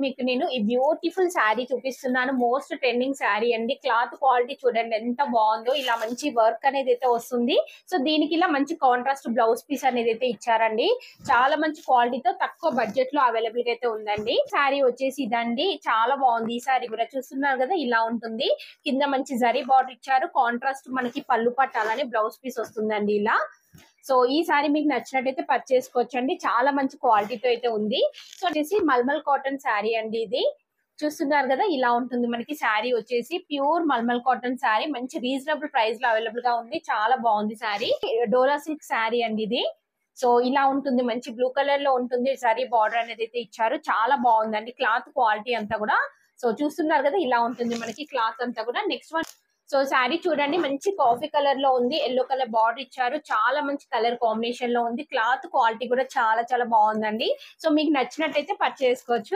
మీకు నేను ఈ బ్యూటిఫుల్ శారీ చూపిస్తున్నాను. మోస్ట్ ట్రెండింగ్ శారీ అండి. క్లాత్ క్వాలిటీ చూడండి ఎంత బాగుందో. ఇలా మంచి వర్క్ అనేది అయితే వస్తుంది. సో దీనికి ఇలా మంచి కాంట్రాస్ట్ బ్లౌజ్ పీస్ అనేది అయితే ఇచ్చారండి. చాలా మంచి క్వాలిటీతో తక్కువ బడ్జెట్ లో అవైలబుల్ గా అయితే ఉందండి. శారీ వచ్చేసి ఇదండి. చాలా బాగుంది. ఈ శారీ కూడా చూస్తున్నారు కదా, ఇలా ఉంటుంది. కింద మంచి జరీ బార్డర్ ఇచ్చారు. కాంట్రాస్ట్ మనకి పళ్ళు పట్టాలని బ్లౌజ్ పీస్ వస్తుందండి ఇలా. సో ఈ సారీ మీకు నచ్చినట్టయితే పర్చేస్ చేసుకోవచ్చండి. చాలా మంచి క్వాలిటీతో అయితే ఉంది. సో వచ్చేసి మల్మల్ కాటన్ శారీ అండి. ఇది చూస్తున్నారు కదా, ఇలా ఉంటుంది మనకి శారీ వచ్చేసి. ప్యూర్ మల్మల్ కాటన్ శారీ, మంచి రీజనబుల్ ప్రైస్ లో అవైలబుల్ గా ఉంది. చాలా బాగుంది శారీ. డోలా సిల్క్ శారీ అండి ఇది. సో ఇలా ఉంటుంది, మంచి బ్లూ కలర్ లో ఉంటుంది. శారీ బార్డర్ అనేది అయితే ఇచ్చారు. చాలా బాగుందండి క్లాత్ క్వాలిటీ అంతా కూడా. సో చూస్తున్నారు కదా, ఇలా ఉంటుంది మనకి క్లాత్ అంతా కూడా. నెక్స్ట్ వన్, సో శారీ చూడండి మంచి కాఫీ కలర్ లో ఉంది. ఎల్లో కలర్ బార్డర్ ఇచ్చారు. చాలా మంచి కలర్ కాంబినేషన్ లో ఉంది. క్లాత్ క్వాలిటీ కూడా చాలా చాలా బాగుందండి. సో మీకు నచ్చినట్టయితే పర్చేస్ చేసుకోవచ్చు.